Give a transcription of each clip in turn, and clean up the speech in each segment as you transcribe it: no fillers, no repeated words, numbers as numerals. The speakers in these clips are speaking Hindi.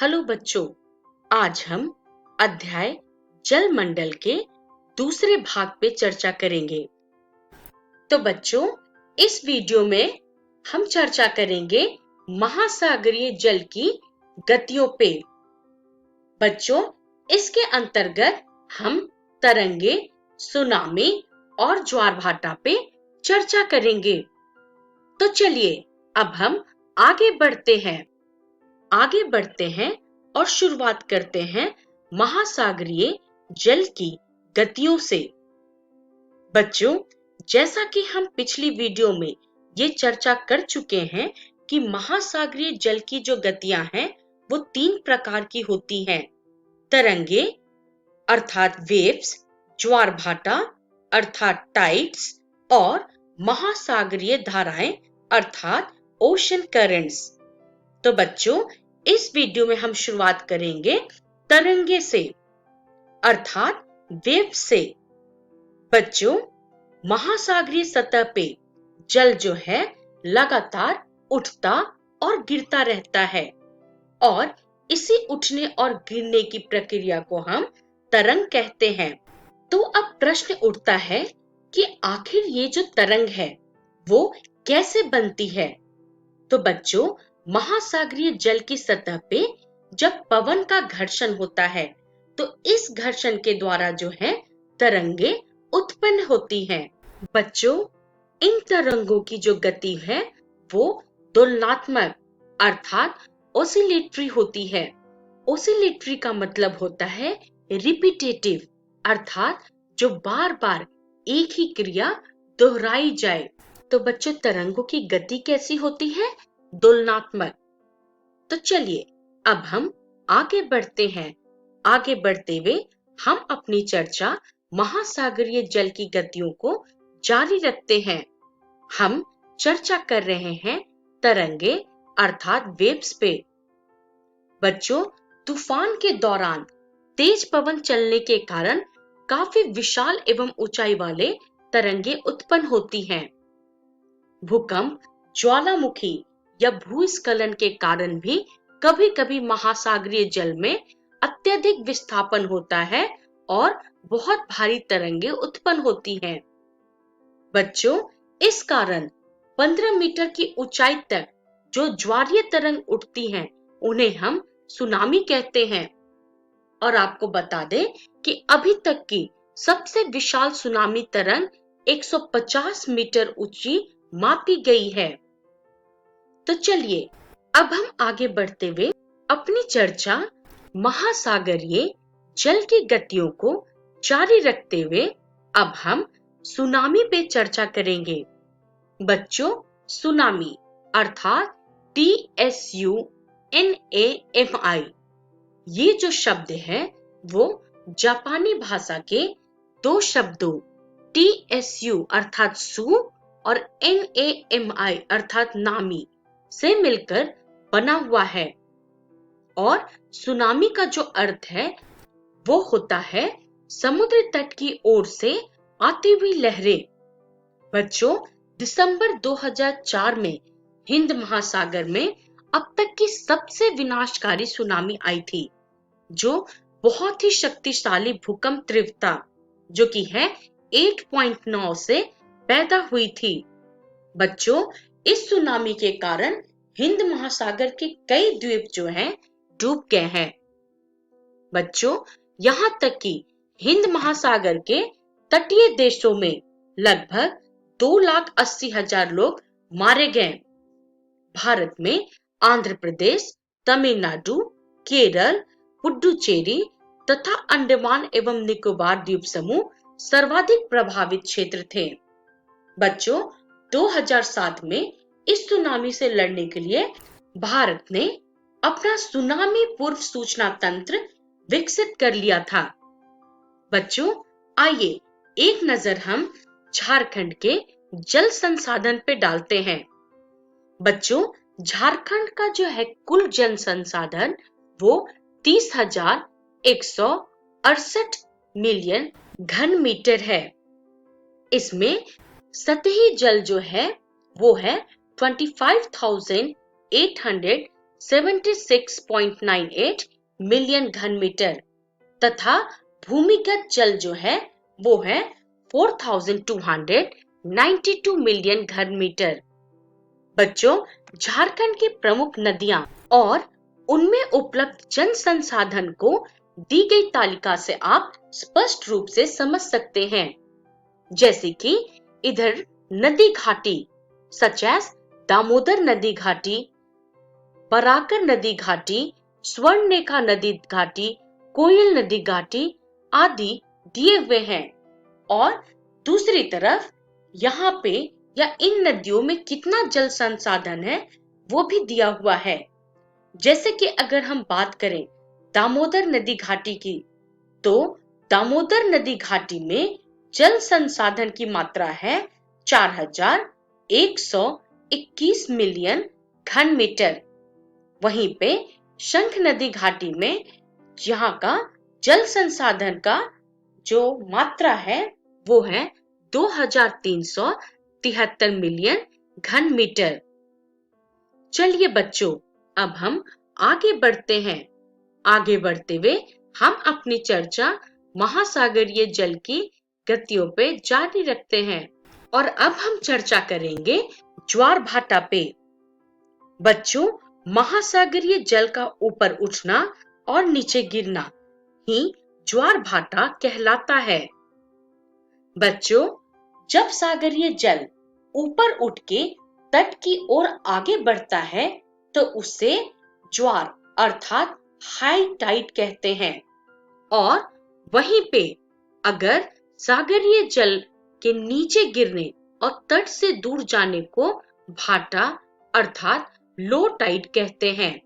हेलो बच्चों, आज हम अध्याय जल मंडल के दूसरे भाग पे चर्चा करेंगे। तो बच्चों, इस वीडियो में हम चर्चा करेंगे महासागरीय जल की गतियों पे। बच्चों, इसके अंतर्गत हम तरंगे, सुनामी और ज्वार भाटा पे चर्चा करेंगे। तो चलिए अब हम आगे बढ़ते हैं और शुरुआत करते हैं महासागरीय जल की गतियों से। बच्चों, जैसा कि हम पिछली वीडियो में ये चर्चा कर चुके हैं कि महासागरीय जल की जो गतियां हैं वो 3 प्रकार की होती हैं। तरंगे अर्थात वेव्स, ज्वार भाटा अर्थात टाइड्स और महासागरीय धाराएं अर्थात ओशन करंट्स। तो बच्चों, इस वीडियो में हम शुरुआत करेंगे तरंगे से अर्थात वेव से। बच्चों, महासागरीय सतह पे जल जो है लगातार उठता और गिरता रहता है और इसी उठने और गिरने की प्रक्रिया को हम तरंग कहते हैं। तो अब प्रश्न उठता है कि आखिर ये जो तरंग है वो कैसे बनती है। तो बच्चों, महासागरीय जल की सतह पे जब पवन का घर्षण होता है तो इस घर्षण के द्वारा जो है तरंगे उत्पन्न होती हैं। बच्चों, इन तरंगों की जो गति है वो दोलनात्मक अर्थात ओसिलेटरी होती है। ओसिलेटरी का मतलब होता है रिपीटेटिव अर्थात जो बार बार एक ही क्रिया दोहराई जाए। तो बच्चों, तरंगों की गति कैसी होती है? दोलनात्मक। तो चलिए अब हम आगे बढ़ते हैं। आगे बढ़ते हुए हम अपनी चर्चा महासागरीय जल की गतियों को जारी रखते हैं। हम चर्चा कर रहे हैं तरंगे अर्थात वेव्स पे। बच्चों, तूफान के दौरान तेज पवन चलने के कारण काफी विशाल एवं ऊंचाई वाले तरंगे उत्पन्न होती हैं। भूकंप, ज्वालामुखी या भूस्खलन के कारण भी कभी-कभी महासागरीय जल में अत्यधिक विस्थापन होता है और बहुत भारी तरंगे उत्पन्न होती हैं। बच्चों, इस कारण 15 मीटर की ऊंचाई तक जो ज्वारीय तरंग उठती हैं, उन्हें हम सुनामी कहते हैं। और आपको बता दें कि अभी तक की सबसे विशाल सुनामी तरंग 150 मीटर ऊंची मापी गई है। तो चलिए अब हम आगे बढ़ते हुए अपनी चर्चा महासागरीय जल की गतियों को जारी रखते हुए अब हम सुनामी पे चर्चा करेंगे। बच्चों, सुनामी अर्थात TSUNAMI ये जो शब्द है वो जापानी भाषा के 2 शब्दों TSU अर्थात सु और NAMI अर्थात नामी से मिलकर बना हुआ है और सुनामी का जो अर्थ है वो होता है समुद्र तट की ओर से आती हुई लहरें। बच्चों, दिसंबर 2004 में हिंद महासागर में अब तक की सबसे विनाशकारी सुनामी आई थी, जो बहुत ही शक्तिशाली भूकंप तीव्रता जो कि है 8.9 से पैदा हुई थी। बच्चों, इस सुनामी के कारण हिंद महासागर के कई द्वीप जो हैं डूब गए हैं। बच्चों, यहाँ तक कि हिंद महासागर के तटीय देशों में लगभग 2,80,000 लोग मारे गए। भारत में आंध्र प्रदेश, तमिलनाडु, केरल, पुडुचेरी तथा अंडमान एवं निकोबार द्वीप समूह सर्वाधिक प्रभावित क्षेत्र थे। बच्चों, 2007 में इस सुनामी से लड़ने के लिए भारत ने अपना सुनामी पूर्व सूचना तंत्र विकसित कर लिया था। बच्चों, आइए एक नजर हम झारखंड के जल संसाधन पे डालते हैं। बच्चों, झारखंड का जो है कुल जल संसाधन वो 30,168 मिलियन घन मीटर है। इसमें सतही जल जो है वो है 25,876 76.98 मिलियन घन मीटर तथा भूमिगत जल जो है वो है 4292 मिलियन घन मीटर। बच्चों, झारखंड की प्रमुख नदियां और उनमें उपलब्ध जन संसाधन को दी गई तालिका से आप स्पष्ट रूप से समझ सकते हैं। जैसे कि इधर नदी घाटी सच एज दामोदर नदी घाटी, बराकर नदी घाटी, स्वर्णरेखा नदी घाटी, कोयल नदी घाटी आदि दिए हुए हैं और दूसरी तरफ यहाँ पे या इन नदियों में कितना जल संसाधन है वो भी दिया हुआ है। जैसे कि अगर हम बात करें दामोदर नदी घाटी की, तो दामोदर नदी घाटी में जल संसाधन की मात्रा है 4121 मिलियन घन मीटर। वहीं पे शंख नदी घाटी में यहाँ का जल संसाधन का जो मात्रा है वो है 2373 मिलियन घन मीटर। चलिए बच्चों, अब हम आगे बढ़ते हैं। आगे बढ़ते हुए हम अपनी चर्चा महासागरीय जल की गतियों पे जारी रखते हैं और अब हम चर्चा करेंगे ज्वार भाटा पे। बच्चों, महासागरीय जल का ऊपर उठना और नीचे गिरना ही ज्वार भाटा कहलाता है। बच्चों, जब सागरीय जल ऊपर उठ के तट की ओर आगे बढ़ता है तो उसे ज्वार अर्थात हाई टाइड कहते हैं और वहीं पे अगर सागरीय जल के नीचे गिरने और तट से दूर जाने को भाटा अर्थात लो टाइड कहते हैं।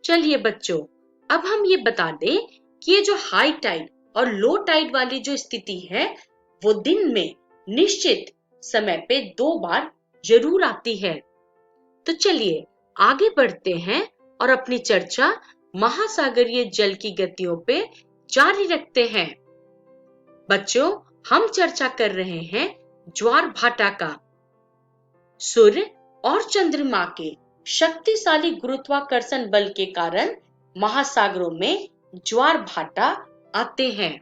चलिए बच्चों, अब हम ये बता दें कि ये जो हाई टाइड और लो टाइड वाली जो स्थिति है वो दिन में निश्चित समय पे 2 बार जरूर आती है। तो चलिए आगे बढ़ते हैं और अपनी चर्चा महासागरीय जल की गतियों पे जारी रखते हैं। बच्चों, हम चर्चा कर रहे हैं ज्वार भाटा का। सूर्य और चंद्रमा के शक्तिशाली गुरुत्वाकर्षण बल के कारण महासागरों में ज्वार भाटा आते हैं।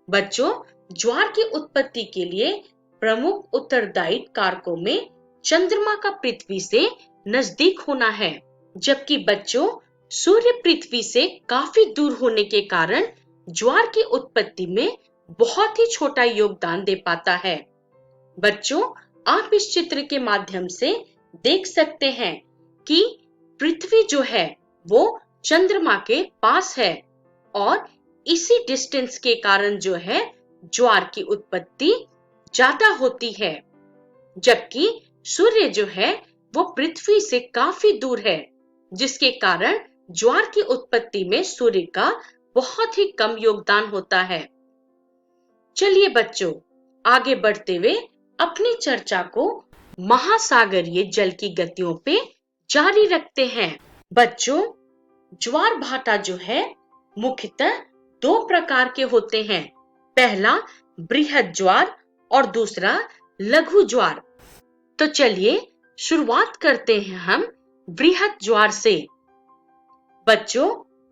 बच्चों, ज्वार की उत्पत्ति के लिए प्रमुख उत्तरदायी कारकों में चंद्रमा का पृथ्वी से नजदीक होना है, जबकि बच्चों सूर्य पृथ्वी से काफी दूर होने के कारण ज्वार की उत्पत्ति में बहुत ही छोटा योगदान दे पाता है। बच्चों, आप इस चित्र के माध्यम से देख सकते हैं कि पृथ्वी जो है वो चंद्रमा के पास है और इसी डिस्टेंस के कारण जो है ज्वार की उत्पत्ति ज्यादा होती है, जबकि सूर्य जो है वो पृथ्वी से काफी दूर है, जिसके कारण ज्वार की उत्पत्ति में सूर्य का बहुत ही कम योगदान होता है। चलिए बच्चों, आगे बढ़ते हुए अपनी चर्चा को महासागरीय जल की गतियों पे जारी रखते हैं। बच्चों, ज्वार भाटा जो है मुख्यतः 2 प्रकार के होते हैं। पहला बृहद ज्वार और दूसरा लघु ज्वार। तो चलिए शुरुआत करते हैं हम बृहद ज्वार से। बच्चों,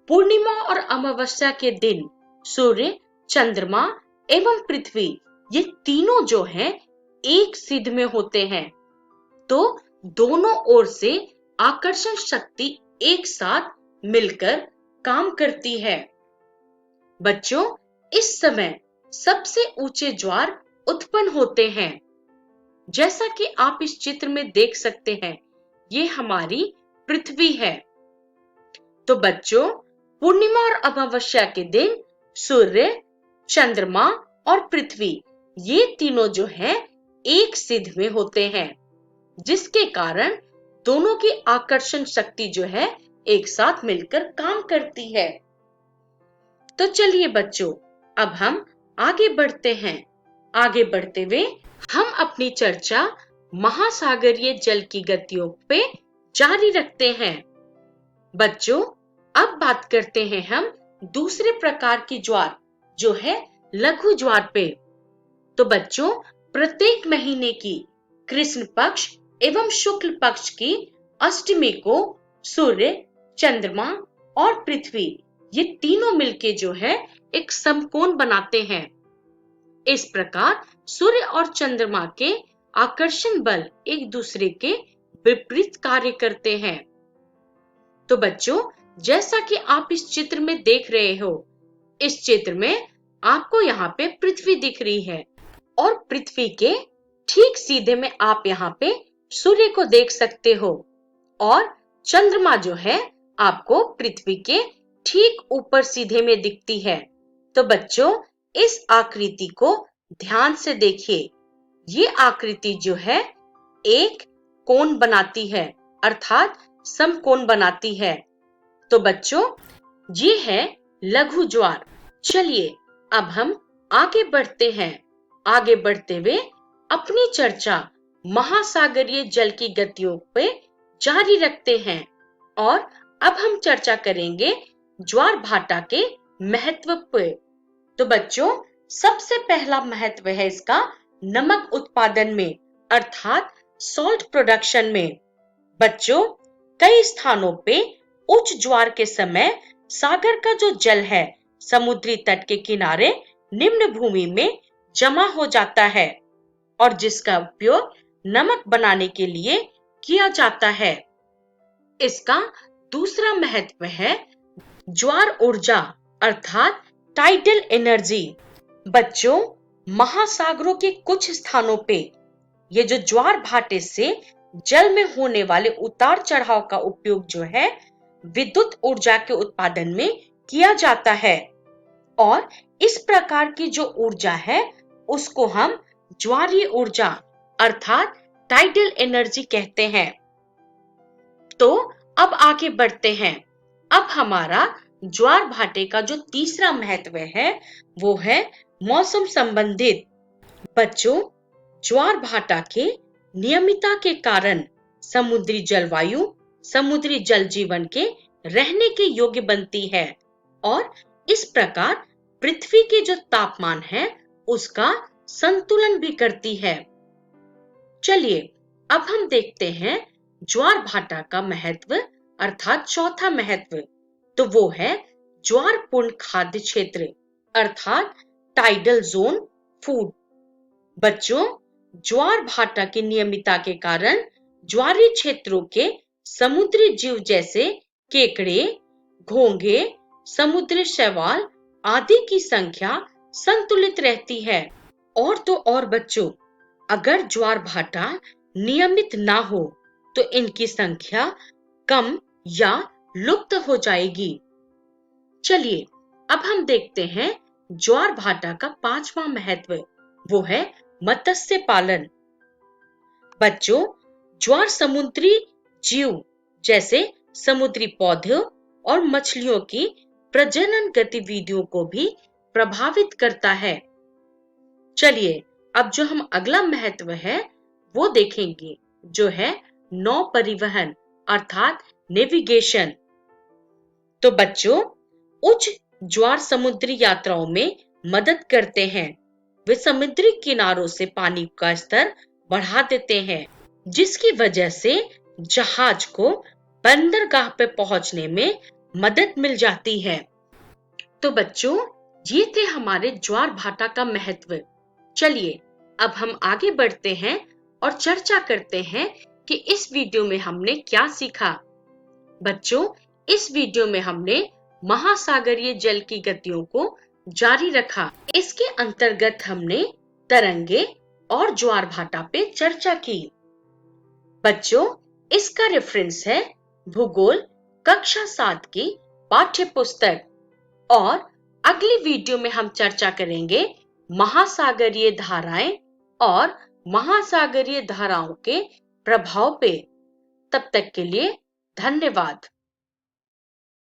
पूर्णिमा और अमावस्या के दिन सूर्य, चंद्रमा एवं पृथ्वी ये तीनों जो हैं एक सिध में होते हैं, तो दोनों ओर से आकर्षण शक्ति एक साथ मिलकर काम करती है। बच्चों, इस समय सबसे ऊंचे ज्वार उत्पन्न होते हैं। जैसा कि आप इस चित्र में देख सकते हैं, ये हमारी पृथ्वी है। तो बच्चों, पूर्णिमा और अमावस्या के दिन सूर्य, चंद्रमा और पृथ्वी ये तीनों जो है एक सिध में होते हैं, जिसके कारण दोनों की आकर्षण शक्ति जो है एक साथ मिलकर काम करती है। तो चलिए बच्चों, अब हम आगे बढ़ते हैं। आगे बढ़ते हुए हम अपनी चर्चा महासागरीय जल की गतियों पे जारी रखते हैं। बच्चों, अब बात करते हैं हम दूसरे प्रकार की ज्वार जो है लघु ज्वार पे। तो बच्चों, प्रत्येक महीने की कृष्ण पक्ष एवं शुक्ल पक्ष की अष्टमी को सूर्य, चंद्रमा और पृथ्वी ये तीनों मिलके जो है एक समकोण बनाते हैं। इस प्रकार सूर्य और चंद्रमा के आकर्षण बल एक दूसरे के विपरीत कार्य करते हैं। तो बच्चों, जैसा कि आप इस चित्र में देख रहे हो, इस चित्र में आपको यहाँ पे पृथ्वी दिख रही है और पृथ्वी के ठीक सीधे में आप यहाँ पे सूर्य को देख सकते हो और चंद्रमा जो है आपको पृथ्वी के ठीक ऊपर सीधे में दिखती है। तो बच्चों, इस आकृति को ध्यान से देखिए। ये आकृति जो है एक कोण बनाती है, अर्थात समकोण बनाती है। तो बच्चों, ये है लघु ज्वार। चलिए अब हम आगे बढ़ते हैं। आगे बढ़ते हुए अपनी चर्चा महासागरीय जल की गतियों पे जारी रखते हैं और अब हम चर्चा करेंगे ज्वार भाटा के महत्व पे। तो बच्चों, सबसे पहला महत्व है इसका नमक उत्पादन में, अर्थात सॉल्ट प्रोडक्शन में। बच्चों, कई स्थानों पे उच्च ज्वार के समय सागर का जो जल है समुद्री तट के किनारे निम्न भूमि में जमा हो जाता है और जिसका उपयोग नमक बनाने के लिए किया जाता है। इसका दूसरा महत्व है ज्वार ऊर्जा, अर्थात टाइडल एनर्जी। बच्चों, महासागरों के कुछ स्थानों पे ये जो ज्वार भाटे से जल में होने वाले उतार चढ़ाव का उपयोग जो है विद्युत ऊर्जा के उत्पादन में किया जाता है और इस प्रकार की जो ऊर्जा है उसको हम ज्वारीय ऊर्जा अर्थात टाइडल एनर्जी कहते हैं। तो अब आगे बढ़ते हैं। अब हमारा ज्वार भाटे का जो तीसरा महत्व है वो है मौसम संबंधित। बच्चों, ज्वार भाटा के नियमितता के कारण समुद्री जलवायु समुद्री जल जीवन के रहने के योग्य बनती है और इस प्रकार पृथ्वी के जो तापमान है उसका संतुलन भी करती है। चलिए अब हम देखते हैं ज्वार भाटा का महत्व अर्थात चौथा महत्व। तो वो है ज्वार पूर्ण खाद्य क्षेत्र अर्थात टाइडल जोन फूड। बच्चों, ज्वार भाटा की नियमितता के कारण ज्वारीय क्षेत्रों के समुद्री जीव जैसे केकड़े, घोंगे, समुद्री शैवाल आदि की संख्या संतुलित रहती है। और तो और बच्चों, अगर ज्वार भाटा नियमित ना हो तो इनकी संख्या कम या लुप्त हो जाएगी। चलिए अब हम देखते हैं ज्वार भाटा का पांचवा महत्व, वो है मत्स्य पालन। बच्चों, ज्वार समुद्री जीव जैसे समुद्री पौधों और मछलियों की प्रजनन गतिविधियों को भी प्रभावित करता है। चलिए अब जो हम अगला महत्व है वो देखेंगे, जो है नौ परिवहन अर्थात नेविगेशन। तो बच्चों, उच्च ज्वार समुद्री यात्राओं में मदद करते हैं। वे समुद्री किनारों से पानी का स्तर बढ़ा देते हैं, जिसकी वजह से जहाज को बंदरगाह पे पहुंचने में मदद मिल जाती है। तो बच्चों, ये थे हमारे ज्वार भाटा का महत्व। चलिए अब हम आगे बढ़ते हैं और चर्चा करते हैं कि इस वीडियो में हमने क्या सीखा। बच्चों, इस वीडियो में हमने महासागरीय जल की गतियों को जारी रखा। इसके अंतर्गत हमने तरंगे और ज्वार भाटा पे चर्चा की। बच्चों, इसका रेफरेंस है भूगोल कक्षा 7 की पाठ्य पुस्तक और अगली वीडियो में हम चर्चा करेंगे महासागरीय धाराएं और महासागरीय धाराओं के प्रभाव पे। तब तक के लिए धन्यवाद।